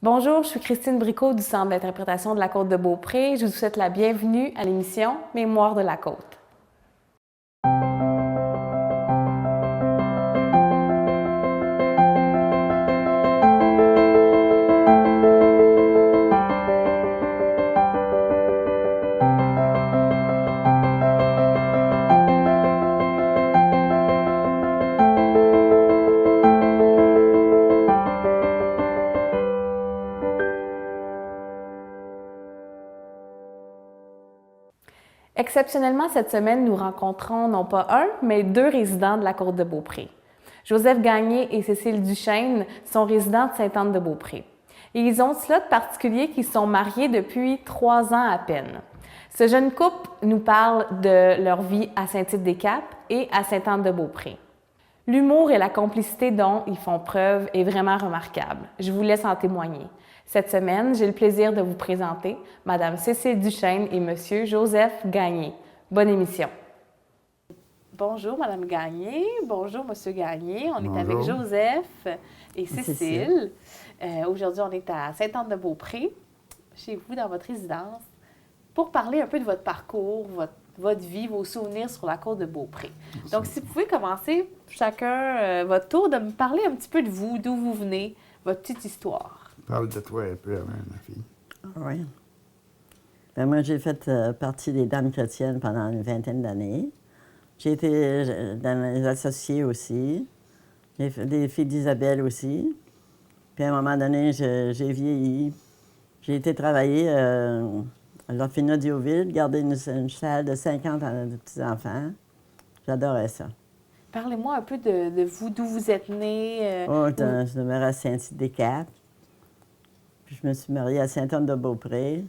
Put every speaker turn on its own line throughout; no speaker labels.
Bonjour, je suis Christine Bricot du Centre d'interprétation de la Côte-de-Beaupré. Je vous souhaite la bienvenue à l'émission Mémoire de la Côte. Exceptionnellement, cette semaine, nous rencontrons non pas un, mais deux résidents de la Côte-de-Beaupré. Joseph Gagné et Cécile Duchesne sont résidents de Sainte-Anne-de-Beaupré. Et ils ont cela de particulier qu'ils sont mariés depuis 3 ans à peine. Ce jeune couple nous parle de leur vie à Saint-Tite-des-Caps et à Sainte-Anne-de-Beaupré. L'humour et la complicité dont ils font preuve est vraiment remarquable. Je vous laisse en témoigner. Cette semaine, j'ai le plaisir de vous présenter Madame Cécile Duchesne et Monsieur Joseph Gagné. Bonne émission. Bonjour Madame Gagné, bonjour Monsieur Gagné. On est avec Joseph et Cécile. Aujourd'hui, on est à Sainte-Anne-de-Beaupré, chez vous, dans votre résidence, pour parler un peu de votre parcours, votre vie, vos souvenirs sur la Côte-de-Beaupré. Donc, si vous pouvez commencer chacun votre tour, de me parler un petit peu de vous, d'où vous venez, votre petite histoire.
Parle de toi un peu avant, ma fille.
Oui. Ben moi, j'ai fait partie des Dames chrétiennes pendant une vingtaine d'années. J'ai été dans les associés aussi. J'ai fait des filles d'Isabelle aussi. Puis à un moment donné, j'ai vieilli. J'ai été travailler à l'orphelinat d'Youville, garder une salle de 50 petits-enfants. J'adorais ça.
Parlez-moi un peu de vous, d'où vous êtes né.
Je demeurais à Saint-Tite-des-Caps. Puis je me suis mariée à Sainte-Anne-de-Beaupré.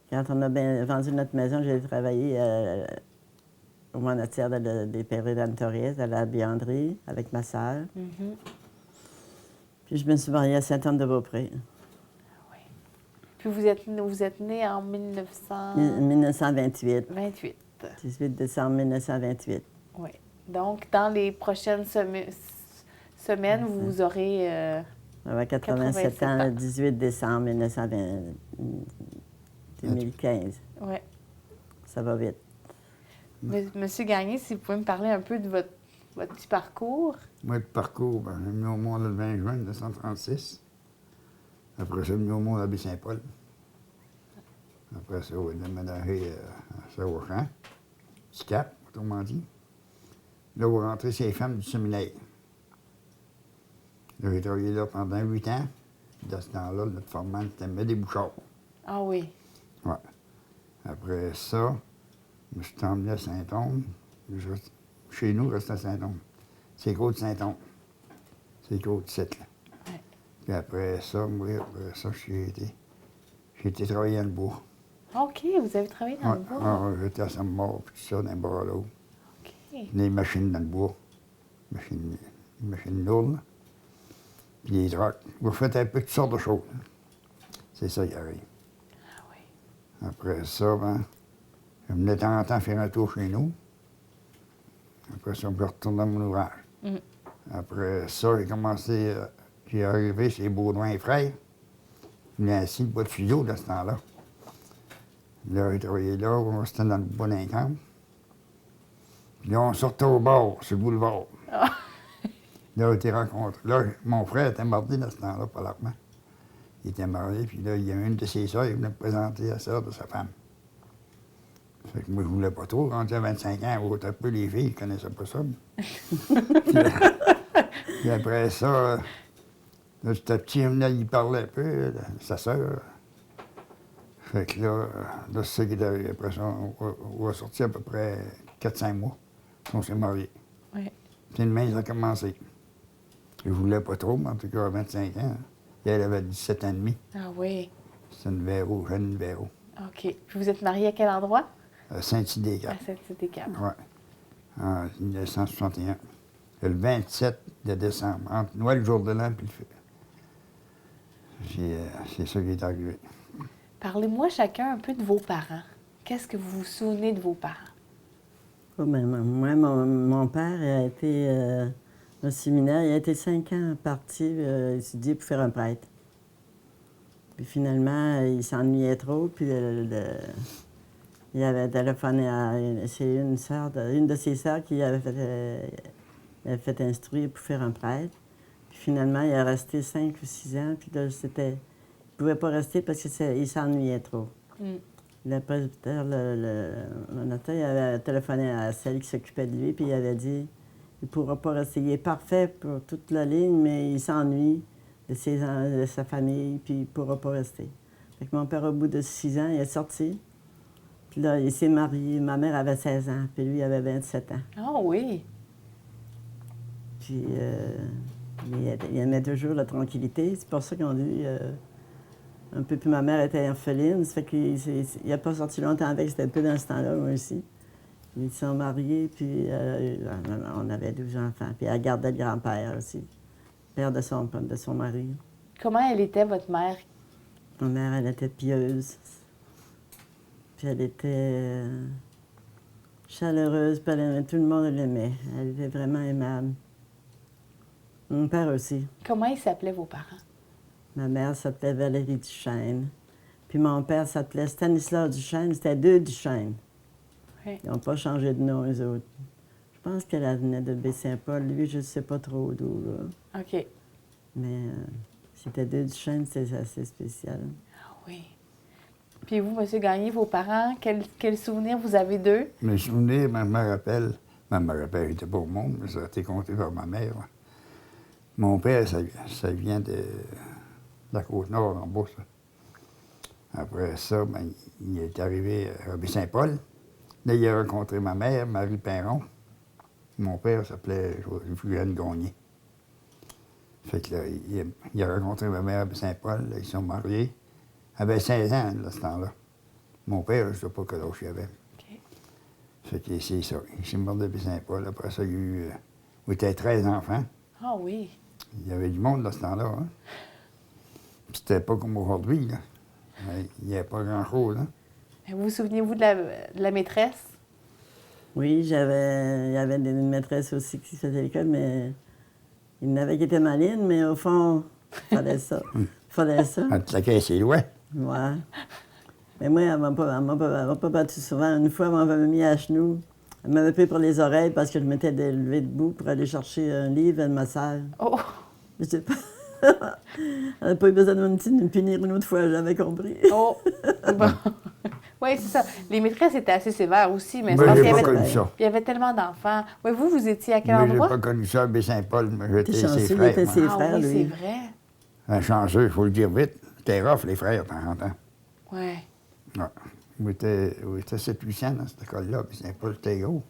Quand on a vendu notre maison, j'ai travaillé au monastère des Péridantoriès, à la Biandrie, avec ma sœur.
Mm-hmm.
Puis je me suis mariée à Sainte-Anne-de-Beaupré.
Oui. Puis vous êtes né en
1928.
28.
18 décembre 1928.
Oui. Donc, dans les prochaines semaines, vous aurez...
J'avais 87 ans, le 18 décembre 2015.
Oui.
Ça va vite.
Monsieur Gagné, si vous pouvez me parler un peu de votre petit parcours.
Moi, le parcours, j'ai mis au monde le 20 juin 1936. Après ça, j'ai mis au monde à Baie-Saint-Paul. Après ça, on a déménagé à Saint-Auchan, Petit Cap, autrement dit. Là, on rentrait ces femmes du séminaire. Là, j'ai travaillé là pendant 8 ans. Dans ce temps-là, notre formant, c'était Médé Bouchard.
Ah oui.
Ouais. Après ça, je me suis emmené à Saint-Onge. Chez nous, je restais à Saint-Onge. C'est côte Saint-Onge. C'est côte 7, là.
Ouais.
Puis après ça, j'ai été travailler dans le bois.
OK, vous avez travaillé dans le bois.
Ah, j'étais à Saint-Maur, puis tout ça, dans les bras là.
OK.
Les machines dans le bois. Les machines lourdes, là. Puis les trocs. Vous faites un peu toutes sortes de choses. C'est ça qui arrive.
Ah oui.
Après ça, je venais de temps en temps faire un tour chez nous. Après ça, je retournais à mon ouvrage.
Mm.
Après ça, j'ai arrivé chez Baudouin et Frères. Je venais assis le bois de fuseau de ce temps-là. Là, j'ai travaillé là, on restait dans le bois d'un camp. Puis là, on sortait au bord, sur le boulevard.
Ah.
Là, j'ai été rencontré. Là, mon frère était marié dans ce temps-là, pas l'armement. Il était marié, puis là, il y a une de ses sœurs, il venait me présenter la sœur de sa femme. Fait que moi, je voulais pas trop. Quand j'avais 25 ans, on un peu les filles, je connaissais pas ça. Puis après ça, là, j'étais petit, il parlait un peu, sa sœur. Fait que là, c'est ça qui est arrivé. Après ça, on a sorti à peu près 4-5 mois. On s'est mariés.
Oui.
Puis demain, ça a commencé. Je voulais pas trop, mais en tout cas, à 25 ans. Et elle avait 17 ans et demi.
Ah oui.
C'est une Véro, jeune Véro.
OK. Puis vous êtes marié à quel endroit?
À Saint-Tite-des-Caps.
À Saint-Tite-des-Caps.
Oui. En 1961. Le 27 de décembre. Entre Noël, le jour de l'an, puis le feu. C'est ça qui est arrivé.
Parlez-moi chacun un peu de vos parents. Qu'est-ce que vous vous souvenez de vos parents?
Oh, ben, moi, mon père a été au séminaire. Il a été 5 ans parti étudier pour faire un prêtre. Puis finalement, il s'ennuyait trop, puis il avait téléphoné à une de ses sœurs qui avait fait instruire pour faire un prêtre. Puis finalement, il est resté 5 ou 6 ans, puis là, il ne pouvait pas rester parce qu'il s'ennuyait trop. Le presbytère, le notaire, il avait téléphoné à celle qui s'occupait de lui, puis il avait dit il ne pourra pas rester. Il est parfait pour toute la ligne, mais il s'ennuie de sa famille, puis il ne pourra pas rester. Fait que mon père, au bout de 6 ans, il est sorti. Puis là, il s'est marié. Ma mère avait 16 ans, puis lui, il avait 27 ans.
Ah oui!
Puis il aimait toujours la tranquillité. C'est pour ça qu'on dit un peu. Puis ma mère était orpheline, ça fait qu'il n'a pas sorti longtemps avec, c'était un peu dans ce temps-là, moi aussi. Ils se sont mariés, puis on avait 12 enfants. Puis elle gardait le grand-père aussi, père de son mari.
Comment elle était, votre mère?
Ma mère, elle était pieuse. Puis elle était chaleureuse, puis tout le monde l'aimait. Elle était vraiment aimable. Mon père aussi.
Comment ils s'appelaient, vos parents?
Ma mère s'appelait Valérie Duchesne. Puis mon père s'appelait Stanislas Duchesne. C'était 2 Duchesne.
Oui.
Ils n'ont pas changé de nom, eux autres. Je pense qu'elle venait de Baie-Saint-Paul. Lui, je ne sais pas trop d'où, là.
OK.
Mais c'était 2 Duchesne, c'est assez spécial.
Ah oui. Puis vous, M. Gagné, vos parents, quel souvenir vous avez d'eux?
Mes souvenirs, ma mère n'était pas au monde, mais ça a été compté par ma mère. Mon père, ça vient de la Côte-Nord, en bas, ça. Après ça, ben, il est arrivé à Baie-Saint-Paul. Là, il a rencontré ma mère, Marie Perron. Mon père s'appelait Julien Gagné. Fait que là, il a rencontré ma mère à Baie-Saint-Paul, ils sont mariés. Elle avait 16 ans, là, ce temps-là. Mon père, je ne sais pas quel âge il avait.
OK.
Fait que c'est ça. Il s'est mort de Baie-Saint-Paul. Après ça, il était 13 enfants.
Ah oui.
Il y avait du monde dans ce temps-là. Hein? Puis c'était pas comme aujourd'hui, là. Il n'y avait pas grand-chose, hein?
Vous souvenez-vous de la maîtresse?
Oui, il y avait une maîtresse aussi qui faisait l'école, mais il y en avait qui étaient malines, mais au fond, il fallait ça. Il fallait ça.
Elle te laquait ses doigts.
Ouais. Mais moi, elle m'a pas battu souvent. Une fois, elle m'avait mis à genoux. Elle m'avait pris pour les oreilles parce que je m'étais levé debout pour aller chercher un livre de ma sœur.
Oh!
Je sais pas. Elle n'a pas eu besoin de me punir une autre fois, j'avais compris.
Oh! Bon. Oui, c'est ça. Les maîtresses étaient assez sévères aussi, mais
Moi,
parce
j'ai
qu'il y
pas
avait,
connu ça.
il y avait tellement d'enfants. Oui, vous étiez à quel
Moi, j'ai
endroit?
pas connu ça à Baie-Saint-Paul, mais j'étais
T'es
ses
chanceux, il
frères.
était
moi.
ses
Ah
frères,
oui,
lui.
c'est vrai.
Un chanceux, il faut le dire vite. C'était rough, les frères, de temps en temps.
Oui.
Ouais. On était 700-800 dans cette école-là, puis Saint-Paul, c'était gros.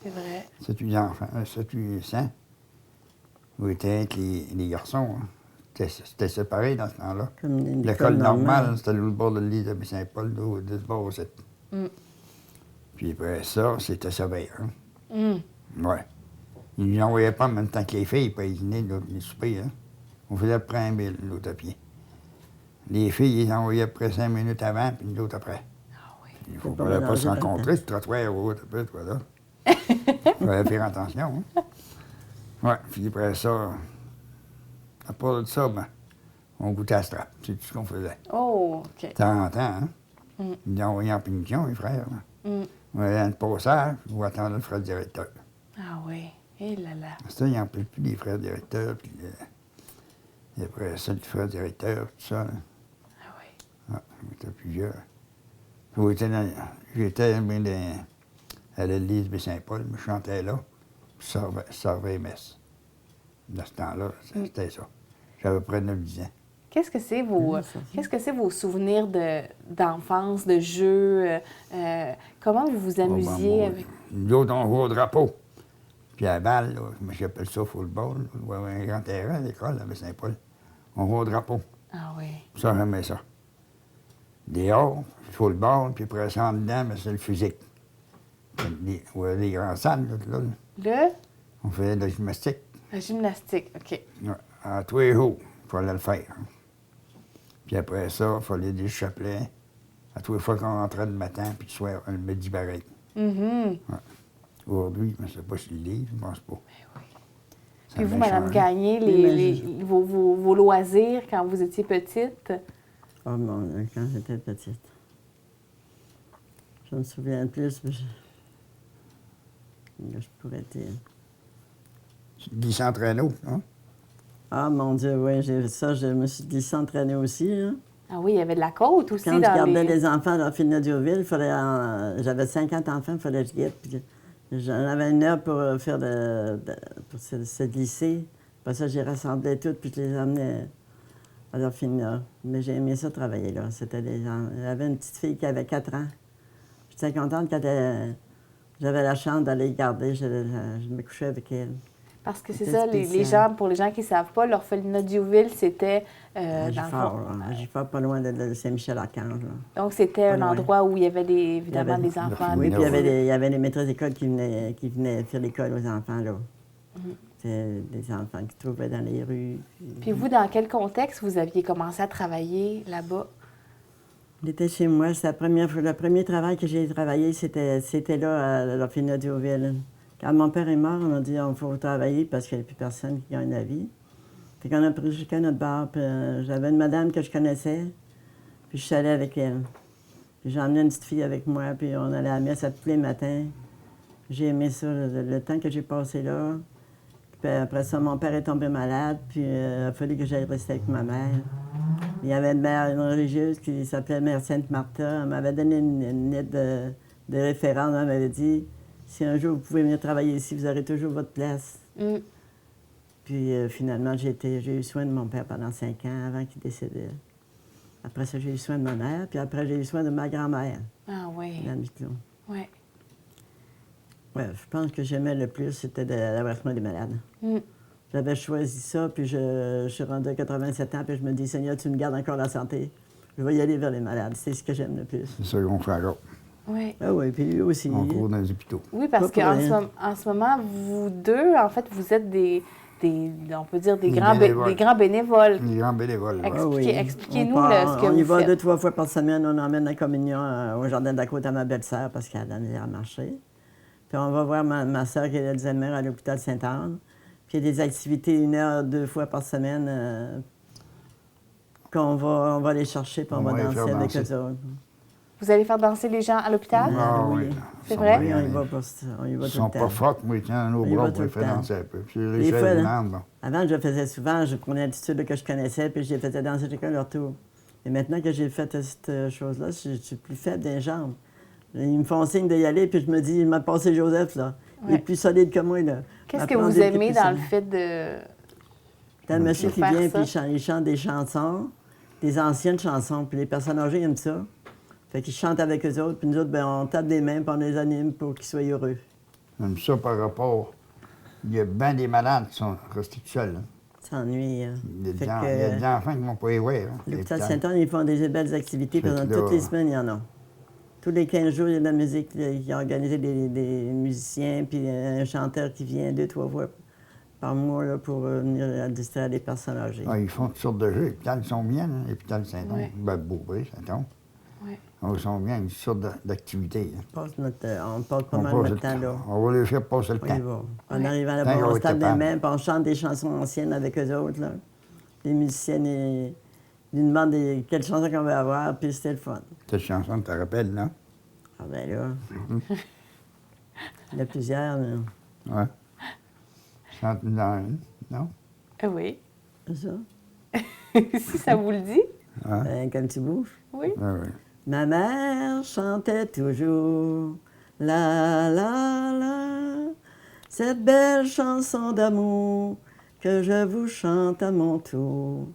C'est vrai.
700 enfants, 700-800. On était avec les garçons. Hein. C'était séparé dans ce temps-là.
Comme une
L'école
école
normale, c'était l'autre bord de l'île de Saint-Paul, de ce bord au 7.
Mm.
Puis après ça, c'était sévère. Hein.
Mm.
Ouais. Ils ne nous envoyaient pas en même temps que les filles pour dîner, les soupers. Hein. On faisait près 1 000, l'autre à pied. Les filles, ils les envoyaient après 5 minutes avant, puis l'autre après.
Ah oui.
Il ne faut
Faut pas
pas se
mélanger
rencontrer, sur le trottoir ou autre, peu, toi, là. Il fallait faire attention. Hein. Ouais, puis après ça, à part de ça, ben, on goûtait à strap. C'est tout ce qu'on faisait.
Oh, OK.
De temps en temps, hein.
Mm.
Ils nous envoyaient en punition, les frères. Là.
Mm.
On allait dans le passage, on attendait le frère directeur.
Ah oui. Eh là là.
Ça, ils n'en appelaient plus les frères directeurs, puis et après ça, le frère directeur, tout ça. Là.
Ah oui.
Ah, on était plusieurs. J'étais à l'église de Saint-Paul, je chantais là, puis je servais les messes. Dans ce temps-là, c'était ça. J'avais près de 9-10 ans.
Qu'est-ce que c'est vos souvenirs d'enfance, de jeux? Comment vous vous amusiez avec...
Nous autres, on jouait au drapeau. Puis à la balle, là, j'appelle ça football. On avait un grand terrain à l'école, à Saint-Paul. On jouait au drapeau.
Ah oui.
Ça, j'aimais ça. Dehors, football, puis après ça, en dedans, mais c'est le physique. Les grandes salles, là. On faisait de la gymnastique.
La gymnastique, OK.
Ouais, à tous les jours, il fallait le faire. Hein. Puis après ça, il fallait des chapelets. À tous les fois qu'on rentrait le matin, puis le soir, le midi pareil.
Mm-hmm.
Ouais. Aujourd'hui, je ne sais pas si le livre, je ne pense pas. Ça
Puis vous,
a bien
Mme
changé.
Gagné, vos loisirs quand vous étiez petite?
Oh mon Dieu, quand j'étais petite. Je me souviens plus, mais je pourrais dire.
Guy Centrano, hein?
Ah mon Dieu, oui, je me suis dit s'entraîner aussi. Hein.
Ah oui, il y avait de la côte aussi
Quand je
dans
gardais
les...
les enfants à la Finaudioville, j'avais 50 enfants, il fallait que je guide. Puis j'en avais une heure pour faire pour se glisser. Après ça, j'ai rassemblé tout, puis je les emmenais à l'orphelinat. Mais j'ai aimé ça travailler là. J'avais une petite fille qui avait 4 ans. J'étais contente quand j'avais la chance d'aller garder. Je me couchais avec elle.
Parce que c'est
C'était
ça, les
spécial.
gens, pour les gens qui ne savent pas, l'orphelinat d'Youville, c'était
À
dans le fond...
Gifford, pas loin de Saint-Michel-Archange. Là.
Donc, c'était
Pas
un
loin.
endroit où il y avait évidemment des enfants.
Oui, puis
Oui.
il y avait les maîtresses d'école qui venaient faire l'école aux enfants, là. C'était des enfants qui trouvaient dans les rues.
Puis vous, dans quel contexte vous aviez commencé à travailler là-bas?
Il était chez moi. C'est le premier travail que j'ai travaillé, c'était là, à l'orphelinat d'Youville. Quand mon père est mort, on a dit il faut travailler parce qu'il n'y a plus personne qui gagne la vie. Fait qu'on a pris chacun notre bar. Puis, j'avais une madame que je connaissais, puis je suis allée avec elle. Puis j'ai emmené une petite fille avec moi, puis on allait à la messe à tous les matins. J'ai aimé ça, le temps que j'ai passé là. Puis après ça, mon père est tombé malade, puis il a fallu que j'aille rester avec ma mère. Il y avait une religieuse qui s'appelait Mère Sainte-Martha. Elle m'avait donné une lettre de référence. Elle m'avait dit si un jour vous pouvez venir travailler ici, vous aurez toujours votre place.
Mm.
Puis finalement, j'ai eu soin de mon père pendant 5 ans avant qu'il décède. Après ça, j'ai eu soin de ma mère, puis après, j'ai eu soin de ma grand-mère,
Ah oui,
dans Miquelon.
oui.
Ouais, je pense que j'aimais le plus, c'était d'avoir soin des malades.
Mm.
J'avais choisi ça, puis je suis rendue à 87 ans, puis je me dis, Seigneur, tu me gardes encore la santé. Je vais y aller vers les malades, c'est ce que j'aime le plus.
C'est ça qu'on fait là.
Oui.
Ah oui, puis lui aussi.
On court dans les hôpitaux.
Oui, parce
Pas pour rien.
qu'en ce moment, vous deux, en fait, vous êtes on peut dire des
Des
grands
bénévoles.
des grands bénévoles.
Les grands bénévoles. là.
Ah oui.
Expliquez-nous
On
ce que
on y
vous
va
faites.
2-3 fois par semaine, on emmène la communion au jardin d'à côté à ma belle-sœur parce qu'elle a de la misère à marcher. Puis on va voir ma sœur qui est Alzheimer à l'hôpital Sainte-Anne. Puis il y a des activités 1 heure, 2 fois par semaine on va les chercher puis on va
les
danser
faire
avec
danser.
eux autres.
Vous allez faire danser les gens à l'hôpital?
Ah
oui.
oui.
C'est
Ils sont
vrai?
Oui,
bien,
on y va, on y va
Ils
tout
sont
le
pas
temps.
forts, mais ils tiennent nos
On y
bras
va
pour
tout
les
le
faire
temps.
danser un peu. Puis
Des
les
fois,
chefs
là,
demandent, bon.
Avant, je le faisais souvent, je prenais l'attitude que je connaissais, puis je les faisais danser chacun leur tour. Et maintenant que j'ai fait cette chose-là, je suis plus faible des jambes. Ils me font signe d'y aller, puis je me dis, il m'a passé Joseph, là. Il
Ouais.
est plus solide que moi, là.
Qu'est-ce que
Ma
vous
blonde est
aimez
plus
dans le
solide.
fait de...
T'as un monsieur qui
faire
vient,
ça?
puis il chante des chansons, des anciennes chansons, puis les personnes âgées aiment ça. Fait qu'ils chantent avec eux autres, puis nous autres, ben, on tape des mains, puis on les anime pour qu'ils soient heureux.
Même ça par rapport. Il y a bien des malades qui sont restés tout seuls. Hein.
S'ennuie.
Il y a des
Fait
gens-
que,
il y a des enfants qui ne vont pas y voir. Hein.
l'hôpital
Puis,
Sainte-Anne, ils font des belles activités.
Fait que
Pendant
là-
toutes les semaines, il y en a. Tous les 15 jours, il y a de la musique. Il y a organisé des musiciens, puis un chanteur qui vient 2-3 fois par mois là, pour venir distraire les personnes âgées.
ils font toutes sortes de jeux. L'hôpital, ils sont bien, hein, l'hôpital Saint-Anne.
Ouais.
Ben, Beaupré, Saint-Anne.
Ouais.
Ils sont bien, une sorte d'activité. hein.
On passe pas mal
passe
de
le
temps là.
On va les faire passer le
On y
temps.
va. En
Ouais.
arrivant
Tant
là-bas,
qu'on
on
va
se
être
tape des
capable.
mains, puis on chante des chansons anciennes avec eux autres. Là. Les musiciennes, ils nous demandent quelles chansons qu'on veut avoir, puis c'était le fun.
Cette chanson, tu te rappelles, non?
Ah ben là, il y en a plusieurs, là.
Ouais. Chante-nous dans une, non?
Ah oui.
C'est ça?
Si ça vous le dit?
Hein?
Ben, comme tu bouges.
Oui.
Ah oui.
Ma mère chantait toujours la la la, cette belle chanson d'amour que je vous chante à mon tour.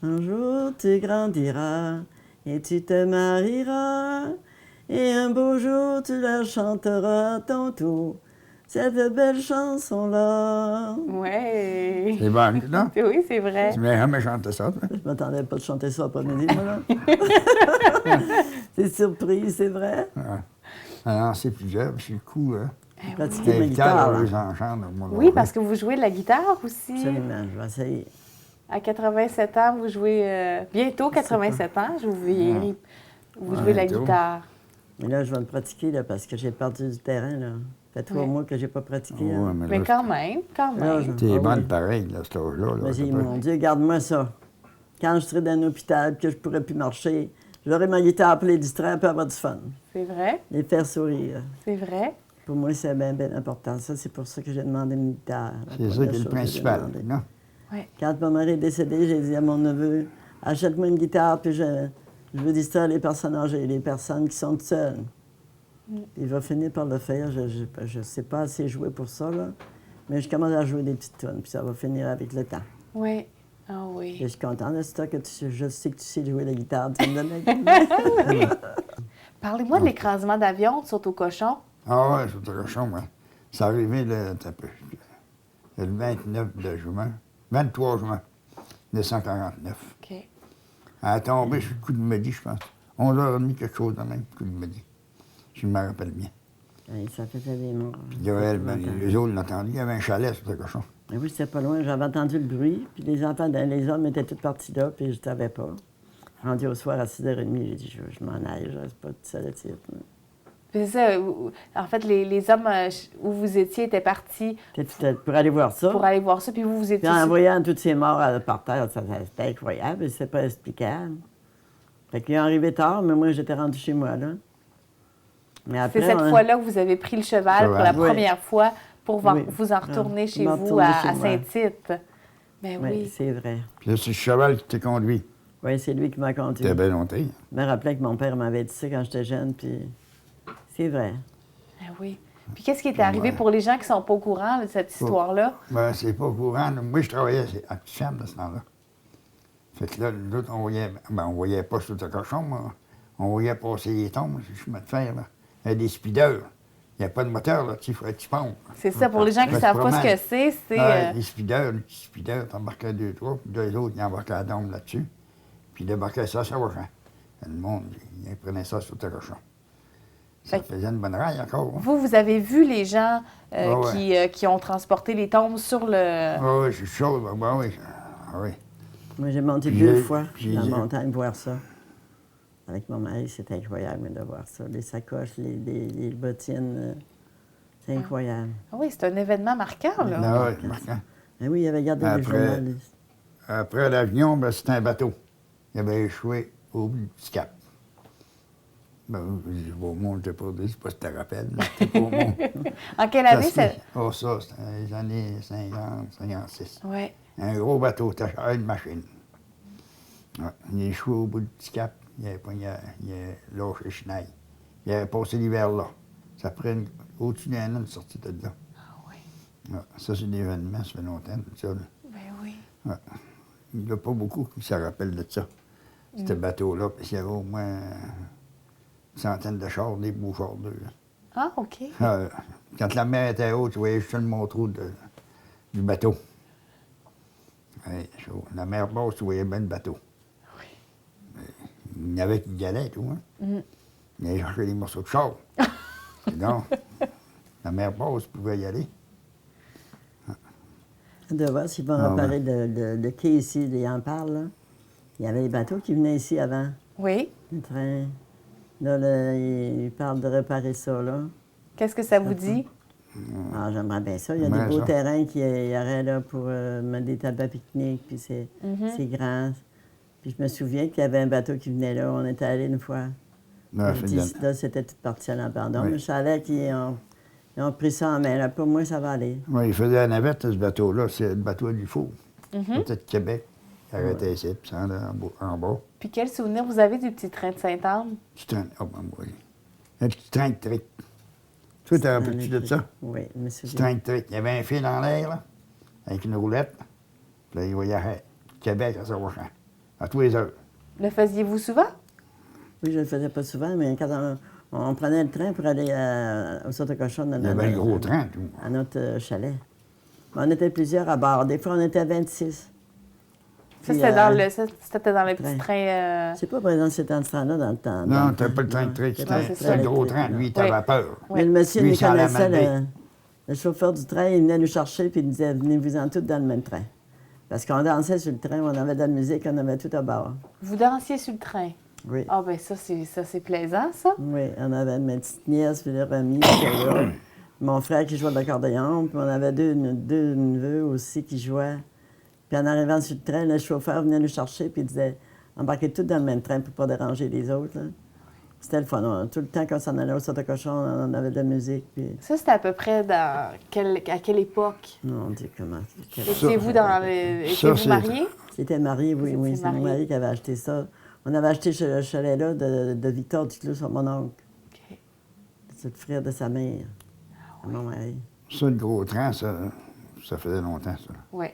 Un jour tu grandiras et tu te marieras, et un beau jour tu la chanteras à ton tour, cette belle chanson-là.
Oui.
C'est bon, non?
Oui, c'est vrai.
Tu m'as jamais chanté ça, toi?
Je m'attendais pas de chanter ça après-midi, moi, là. C'est surprise, c'est vrai.
Ouais. Alors, c'est plusieurs, puis c'est le coup, hein?
J'ai pratiqué ma
Les
guitare,
guitares,
là.
eux en chantent. moi,
Oui, parce que vous jouez de la guitare aussi.
Absolument, je vais essayer.
À 87 ans, vous jouez... bientôt 87 ans, je vous verrai. Vous jouez de la
Bientôt.
guitare.
Mais là, je vais me pratiquer, là, parce que j'ai perdu du terrain, là. Ça fait 3
Ouais.
mois que j'ai pas pratiqué.
Ouais,
hein.
mais
Mais
là,
quand même, quand
Là,
même.
je-
t'es
Ah
bonne
oui.
pareil, là, cet âge-là. là,
Mais j'ai dit,
t'as pas-
mon Dieu, garde-moi ça. quand je serai dans un hôpital que je ne pourrai plus marcher, j'aurai ma guitare pour les distraire et avoir du fun.
C'est vrai,
Les faire sourire.
c'est vrai.
Pour moi, c'est bien, bien important. Ça, c'est pour ça que j'ai demandé une guitare. La
C'est ça
première
qui est le
chose que j'ai
principal,
demandé.
non?
Quand mon mari est décédé, j'ai dit à mon neveu, achète-moi une guitare, puis je veux distraire les personnes âgées, les personnes qui sont seules. Puis il va finir par le faire. Je ne sais pas assez jouer pour ça, là. Mais je commence à jouer des petites tunes, puis ça va finir avec le temps.
Oui. Ah oui.
Et je suis contente de ça, que je sais que tu sais jouer la guitare. Tu me donnes la
Parlez-moi de l'écrasement d'avion de Saut-au-Cochon.
Ah ouais, c'est très chaud, moi. C'est arrivé le 29 de juin, 23 juin 1949.
OK.
Elle a tombé sur le coup de midi, je pense. 11h30, quelque chose de même, coup de midi. Je me rappelle bien.
Oui, ça faisait des morts.
Puis Joël, les autres l'ont entendu. Il y avait un chalet sur ce cochon.
Mais oui, c'était pas loin. J'avais entendu le bruit. Puis les enfants, les hommes étaient tous partis là, puis je ne savais pas. Rendu au soir à 6h30, j'ai dit, je m'en aille, je reste pas tout seul à titre.
C'est ça. En fait, les hommes où vous étiez étaient partis
Pour aller voir ça.
pour aller voir ça, puis vous étiez...
Puis en voyant tous ces morts par terre, c'était incroyable, c'est pas explicable. Fait qu'ils sont arrivés tard, mais moi, j'étais rendue chez moi, là. Mais après,
C'est cette fois-là que vous avez pris le cheval pour la
Oui.
première fois pour
Oui.
vous en retourner chez
m'en
vous
retourner
à
chez moi.
Saint-Tite. Ben
Oui,
oui.
c'est vrai.
Puis là, c'est le cheval qui t'a conduit.
Oui, c'est lui qui m'a conduit.
C'était bien longtemps.
Je me rappelais que mon père m'avait dit ça quand j'étais jeune, puis c'est vrai.
Ben oui. Puis qu'est-ce qui est arrivé pour les gens qui ne sont pas au courant de cette histoire-là?
Ben, c'est pas au courant. Moi, je travaillais à Petite Ferme de ce temps-là. Fait que là, nous autres, on voyait pas sur le cochon, mais on voyait passer les tombes, sur le chemin de fer, là. Il y a des speeders. Il n'y a pas de moteur là-dessus, il faut que tu pompes.
C'est ça, pour les gens qui ne savent pas ce que c'est,
Les speeders, t'embarquais 2, 3, puis 2 autres, ils embarquaient la tombe là-dessus. Puis ils débarquaient ça sur le champ. Le monde, ils prenaient ça sur le cochon. Ça faisait une bonne raille encore. Hein.
Vous avez vu les gens
ouais.
qui ont transporté les tombes sur le...
Ah oui, c'est chaud, ben oui. Ah oui.
Moi, j'ai monté
Puis
2 fois
puis
dans la montagne voir ça. Avec mon mari, c'était incroyable de voir ça. Les sacoches, les bottines, c'est incroyable.
Ah oui, c'est un événement marquant, là.
Ah oui, marquant.
Mais oui, il avait gardé les journalistes.
Après l'avion, ben, c'était un bateau. Il avait échoué au bout du petit cap. Ben, je dis, au monde, je t'ai pas dit, c'est pas si tu te rappelles, mais c'était pas au monde.
En quelle année, c'est...
Oh, ça, c'était dans les années 50, 56.
Oui.
Un gros bateau, t'as une machine. Ouais, il a échoué au bout du petit cap. Il a lâché Chenaille. Il avait passé l'hiver là. Ça prend au-dessus d'un an de sortie de là.
Ah oui.
Ouais, ça, c'est des événements, ça fait longtemps, ça. Là.
Ben oui.
Ouais. Il n'y a pas beaucoup qui se rappellent de ça. Ce bateau-là, puis il y avait au moins une centaine de chars, des beaux chars d'eux.
Ah, OK.
Quand la mer était haute, tu voyais juste le montrou du bateau. Ouais, chaud. La mer basse, tu voyais bien le bateau. Il y en avait qui y allaient, tout, hein. Il allait chercher des morceaux de char. Et donc, la mer basse pouvait y aller.
De voir s'ils vont reparler de quai ici, ils en parlent, là. Il y avait des bateaux qui venaient ici avant.
Oui.
Le train. Là, ils parlent de réparer ça, là.
Qu'est-ce que ça vous dit?
Ah, j'aimerais bien ça. Il y a
J'aimerais
des beaux
ça.
terrains qui y aurait là pour mettre des tables à pique-nique, puis c'est grand. Puis je me souviens qu'il y avait un bateau qui venait là. On était allés une fois.
Là,
Là, c'était tout parti à l'abandon.
Oui.
Mais je savais qu'ils ont pris ça en main. Là, pour moi, ça va aller.
oui, il faisait la navette, ce bateau-là. C'est le bateau du Four. Peut-être Québec. Il arrêtait ici, puis ça allait en bas.
Puis quel souvenir vous avez du petit train de Sainte-Anne?
Petit train. Oh, ben, oui. Un petit train de trick. Tu te rappelles-tu de ça?
Oui, je me
Petit
souviens.
train de trick. Il y avait un fil dans l'air, là, avec une roulette. Puis là, il voyait Québec à Saint-Rochant. À tous les heures.
Le faisiez-vous souvent?
Oui, je ne le faisais pas souvent, mais quand on prenait le train pour aller au Saut-au-Cochon
Il y avait un gros train, tout.
à notre chalet. On était plusieurs à bord. Des fois, on était 26.
Ça,
Puis,
c'était dans le petit
train.
train...
C'est pas présent ce train-là dans le temps.
Non, t'avais pas le train de trick.
c'est
C'était
ça.
un gros train. Lui, il avait peur.
Mais le monsieur
Lui,
nous
il s'en allait
connaissait,
mal
le chauffeur du train, il venait nous chercher puis il nous disait venez-vous-en tous dans le même train. Parce qu'on dansait sur le train, on avait de la musique, on avait tout à bord.
Vous dansiez sur le train?
Oui.
Ah, ben ça, c'est plaisant, ça.
Oui, on avait ma petite nièce, puis le Rémi, qui était là. Mon frère qui jouait de l'accordéon, puis on avait deux neveux aussi qui jouaient. Puis en arrivant sur le train, le chauffeur venait nous chercher, puis il disait embarquez tous dans le même train pour pas déranger les autres. Là. C'était le fun. Tout le temps qu'on s'en allait au Sauter-Cochon, on avait de la musique. Puis...
Ça, c'était à peu près à quelle époque?
Non, on dit comment.
Étiez-vous étiez-vous mariés?
J'étais mariée, oui,
Vous
oui.
étiez
C'est mon
mariés?
mari qui avait acheté ça. On avait acheté ce chalet-là de Victor Duclos, sur mon oncle.
OK.
C'est le frère de sa mère. Mon mari.
Ça, le gros train, ça faisait longtemps, ça.
Oui.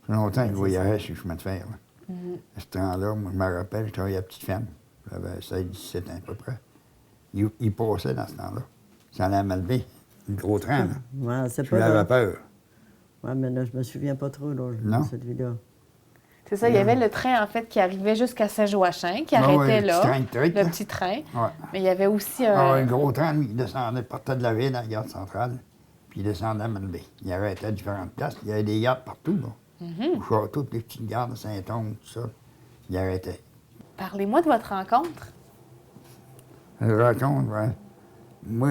Ça fait longtemps que je voyageais sur le chemin de fer. Là.
Mm-hmm.
Ce temps-là, moi, je me rappelle, je travaillais à Petite Ferme. J'avais 16-17 ans à peu près. Il passait dans ce temps-là. Ça allait à Malbaie, le gros train, là.
Ouais, c'est
Je
pas
l'avais
là.
peur.
Ouais, mais là, je me souviens pas trop, là,
Non?
de cette vie-là.
C'est ça, il y avait le train, en fait, qui arrivait jusqu'à Saint-Joachim, qui
Ah ouais,
arrêtait
le
là.
petit train de truc,
le
là.
petit train.
Ouais.
Mais il y avait aussi
Ah,
un...
un gros train, lui, il descendait, partait de la ville à la gare centrale, puis il descendait à Malbaie. Il arrêtait à différentes places. Il y avait des gares partout, là. Au château, puis les petites gares de Saint-Onge, tout ça. Il arrêtait.
Parlez-moi de votre rencontre.
Je raconte, ouais. Moi,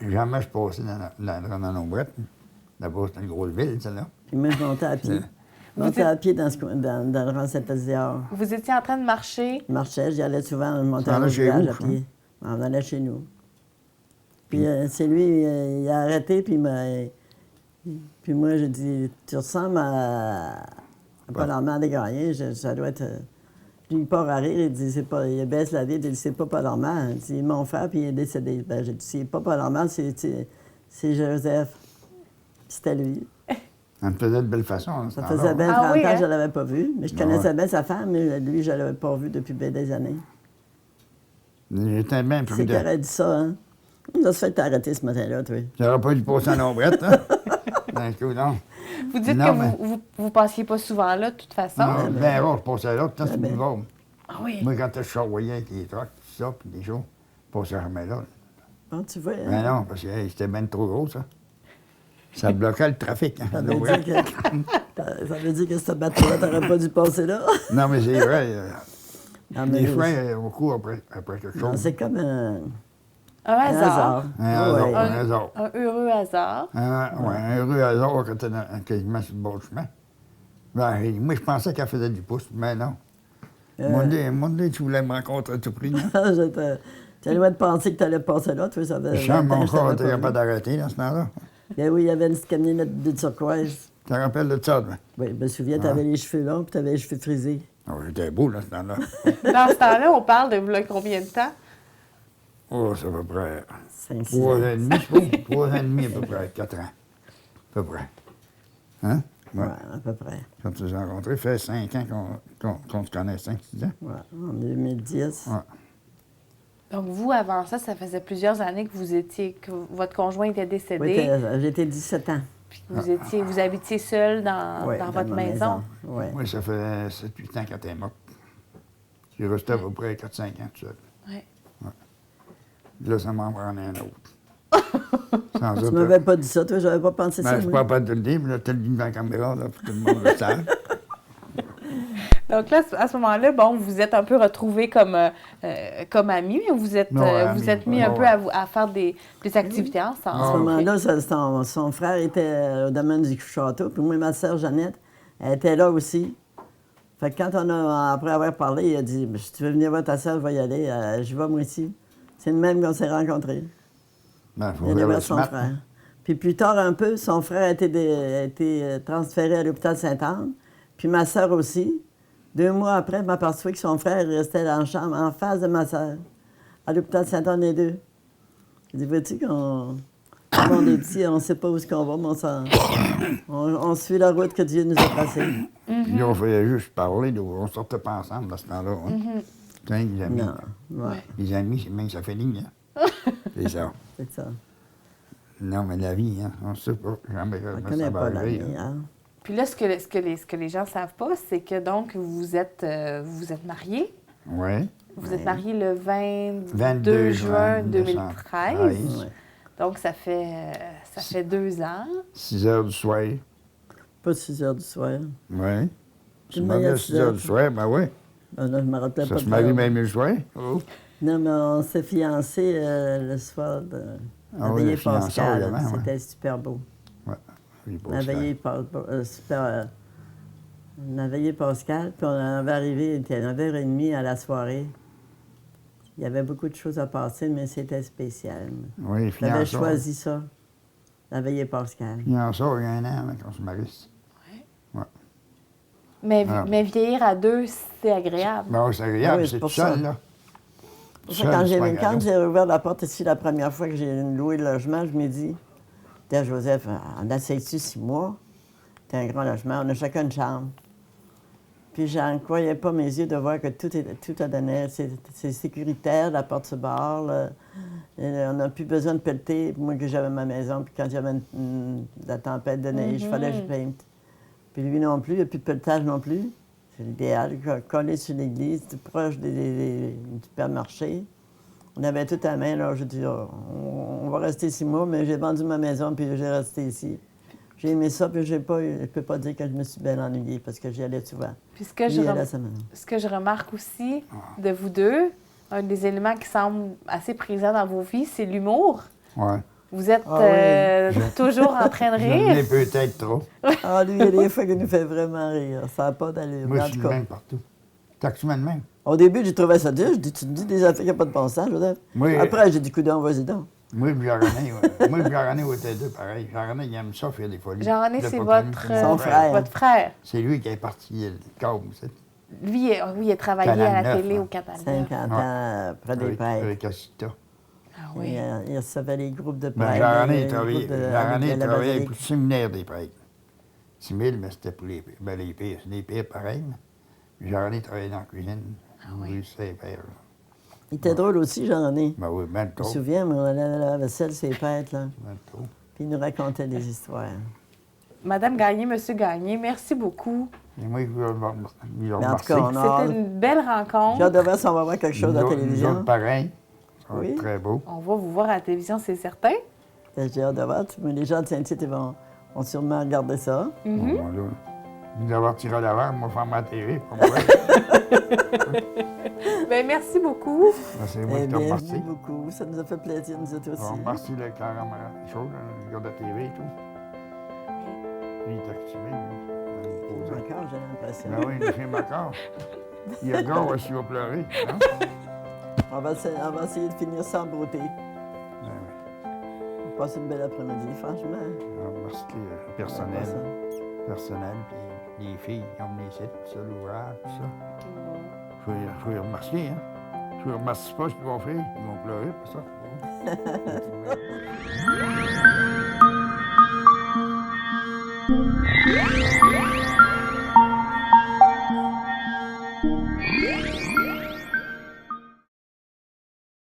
jamais je passais dans la Nombrette. D'abord, c'était une grosse ville, celle-là.
Puis moi, je montais à pied. Je montais à pied dans le rang Saint-Asiard.
Vous étiez en train de marcher.
Je marchais, j'y allais souvent, je montais
Tu en
à
allais
mon
chez
village
vous,
à
ça?
pied. On allait chez nous. Puis c'est lui, il a arrêté, puis puis moi, j'ai dit, tu ressembles à Paul Armand Desgagnés, ça doit être... Puis il part à rire, il dit, il baisse la vitre, il dit, c'est pas Paul Armand. Il dit, mon frère, puis il est décédé. Ben, j'ai dit, c'est pas Paul Armand, c'est Joseph. Puis c'était lui.
Ça me faisait de belle façon, hein, ce
Ça
temps-là,
faisait
ouais.
bien
Ah
30
oui,
ans
hein?
que je ne l'avais pas vu. Mais je
Ah
connaissais
ouais.
bien sa femme, mais lui, je ne l'avais pas vu depuis bien des années.
J'étais bien
C'est qui
prudent.
aurait dit ça, hein? On a se fait arrêter ce matin-là, toi.
J'aurais pas dû passer en Nombrette, hein? D'un coup, non.
Vous dites
Non,
que
mais-
vous passiez pas souvent là, de toute façon.
Non, bien rare, je passais là, tout le temps sur le
ben.
boulevard.
Ah oui.
Moi, quand je charvoyais avec les trucks, tout ça, puis des choses, je passais jamais là.
Bon, tu vois,
Mais
hein?
non, parce que hey, c'était bien trop gros, ça. Ça bloquait le trafic, hein,
Ça
à
veut
Nombrette.
dire que, ça veut dire que cette bateau-là, t'aurais pas dû passer là.
Non, mais c'est vrai.
Non, mais
Les chemins, on court après quelque
non,
chose.
c'est comme un
Un hasard.
Un hasard,
Ouais.
un hasard.
Un heureux hasard.
Un heureux hasard quand t'es quasiment sur le bord du chemin. Ben, moi, je pensais qu'elle faisait du pouce, mais non. Mon Dieu, tu voulais me rencontrer à tout prix, non?
T'es loin de penser que t'allais passer là, tu vois, ça fait...
Je sens
20 ans
mon
que je
corps
t'avais
était
pas
capable
vu.
d'arrêter dans ce temps-là.
Ben oui, il y avait une petite camionnette de turquoise.
Tu te rappelles de ça, toi?
Oui, je me souviens, t'avais les cheveux longs, puis t'avais les cheveux frisés.
Oh, j'étais beau, dans ce temps-là.
Dans ce temps-là, on parle de là, combien de temps?
Oh, c'est à peu près
5, 6
3 ans
ans.
et demi, je pense. 3 ans et demi, à peu près, 4 ans. À peu près. Hein?
Ouais,
Ouais.
à peu près.
Quand tu les as rencontrés, ça fait 5 ans qu'on se connaît, 5-6 ans.
Ouais, en 2010.
Ouais.
Donc, vous, avant ça, ça faisait plusieurs années que votre conjoint était décédé.
Oui, j'étais 17 ans.
Puis vous habitiez seul dans
Ouais,
votre
ma
maison.
Ouais.
Moi, ça fait 7-8 ans qu'elle était morte. J'ai resté à peu près 4-5 ans tout seul.
Ouais.
Là, ça m'en prenait un autre. Sans
Tu
autre.
m'avais pas dit ça, toi, j'avais pas pensé
Ben,
ça.
je ne
moi.
peux pas te le dire, mais là, tu le dis devant la caméra, là, pour que tout le monde le sache.
Donc là, à ce moment-là, bon, vous êtes un peu retrouvés comme amis, mais vous êtes,
Non, amis,
vous êtes mis un
ouais.
peu à faire des activités
À
ensemble.
ce
Ah,
moment-là, son frère était au domaine du château, puis moi, ma sœur Jeannette, elle était là aussi. Fait que quand après avoir parlé, il a dit si tu veux venir voir ta sœur, je vais y aller. Je vais moi aussi. C'est le même qu'on s'est rencontrés.
Ben, il faut
Il allait
faire
voir
le
son
smart.
frère. Puis plus tard un peu, son frère a été transféré à l'hôpital Sainte-Anne, puis ma sœur aussi. 2 mois après, je m'aperçois que son frère restait dans la chambre en face de ma sœur, à l'hôpital Sainte-Anne les deux. Je dis, vois-tu qu'on on est petits, on ne sait pas où est-ce qu'on va, mais on suit la route que Dieu nous a tracée.
Puis là, on faisait juste parler, là, on sortait pas ensemble dans ce temps-là. Hein. Tiens, les amis.
Non, ouais,
Les amis, c'est même ça fait ligne. Hein. C'est ça.
c'est ça.
Non, mais la vie, hein, on ne sait pas. Jamais
On ne
ça
connaît
va
pas
arriver,
l'année,
hein.
hein.
Puis là, ce que les gens ne savent pas, c'est que donc vous êtes mariés.
Oui.
Vous êtes mariés le 22
22
juin
juin
2013.
1913.
Ouais.
Donc, ça fait 2 ans.
6 heures du soir.
Pas 6 heures du soir.
Oui. Je
Une
me
manière
à 6 heures du soir, ben oui.
Ben là, je me rappelle
Ça
pas
se
de
marie
l'heure.
même le soir. Oh.
Non, mais on s'est fiancés le soir de la
Ah oui,
veillée
le fiançailles
pascale.
avant, ouais.
C'était super beau.
Oui,
La veillée super... On a veillé Pascal, puis on avait arrivé, il était 9h30 à la soirée. Il y avait beaucoup de choses à passer, mais c'était spécial.
Oui,
J'avais
fiançailles.
choisi ça, la veillée Pascal.
Fiançailles, il y a un an avant qu'on se marie.
Mais,
Ah.
mais vieillir à deux, c'est agréable.
Ben, c'est agréable,
Oui, c'est
c'est
pour
tout seul,
ça.
là.
Pour ça, quand j'ai ouvert la porte ici la première fois que j'ai loué le logement, je me dis, tiens, Joseph, on essaye-tu 6 mois? C'est un grand logement, on a chacun une chambre. Puis j'en croyais pas mes yeux de voir que tout a donné. C'est sécuritaire, la porte se barre. Là. On n'a plus besoin de pelleter. Moi, que j'avais ma maison, puis quand il y avait la tempête de neige, il fallait que je peinte. Puis lui non plus, il n'y a plus de pelletage non plus. C'est l'idéal, collé sur l'église, tout proche du supermarché. On avait tout à main, là. J'ai dit, oh, on va rester 6 mois, mais j'ai vendu ma maison, puis j'ai resté ici. J'ai aimé ça, puis je ne peux pas dire que je me suis bien ennuyée, parce que j'y allais souvent.
Puis ce que je remarque aussi de vous deux, un des éléments qui semble assez présent dans vos vies, c'est l'humour.
Ouais.
Vous êtes
oui.
toujours en train de
Je l'ai
rire.
peut-être trop.
Ah, lui, il y a des fois qu'il nous fait vraiment rire. Ça n'a pas d'allure.
Moi,
En
je suis
tout
le
cas,
même partout. Taxman même.
au début, j'ai trouvé ça dur. Je dis, tu me dis des affaires qui n'ont pas de bon sens, Joseph.
Oui.
Après, j'ai dit, coudonc, vas-y donc.
Moi et Jean-René, Moi et Jean-René, on était deux pareil. Jean-René, il aime ça, faire des folies.
Jean-René,
Il a
c'est
pas connu,
votre,
c'est
Son
mon
frère.
votre frère.
C'est lui qui est parti le câble, c'est.
Lui, oui, il a travaillé à
Canal
la
9,
télé
hein.
au Canal
50 ans près des
Avec,
prêtres.
avec Asita.
Ah oui.
Il recevait les groupes de
Ben,
prêtres.
Jean-René,
les
il travaillait,
groupes de-
Jean-René,
avec
il
la
travaillait
basilique.
pour le séminaire des prêtres. 6 000, mais c'était pour les pires. Ben, les pires, c'est les pires pareil. Mais Jean-René travaillait dans la cuisine. Rue Saint-Père.
Il était drôle aussi, Jean-René.
Ben oui, ben
Je
trop.
me souviens, mais on allait à la vaisselle, ses fêtes, là.
Ben trop.
Puis il nous racontait des histoires.
Madame Gagné, Monsieur Gagné, merci beaucoup.
Et moi, je veux le
Mais en tout cas, on a
C'était une belle
J'ai hâte
rencontre.
de voir si on va voir quelque chose à la
Nous
télévision.
autres, pareil. Ça va
Oui.
être très beau.
On va vous voir à la télévision, c'est certain.
J'ai hâte de voir. Mais les gens de Saint-Tite vont sûrement regarder ça.
Mhm.
Bon, là, nous avoir tiré à l'avant, moi, faire ma télé, pas moi.
Ben, merci beaucoup.
Ben, c'est moi qui te
Bienvenue
remercie.
beaucoup. Ça nous a fait plaisir, nous autres
On
aussi.
remercie le caméra, les choses, le gars de la TV et tout. Lui, il est activé, lui.
Encore, j'ai l'impression.
Ben oui, il filme encore. Il y a le gars aussi, il va pleurer. Non?
On va essayer de finir ça en beauté.
Ben oui.
On passe une belle après-midi, franchement.
On remercie le personnel. Personnel, puis les filles qui ont mené ici, tout ça, l'ouvrage, tout ça. Faut les remercier, hein. Je ne remercie pas ce qu'ils vont faire. Ils vont pleurer pour ça.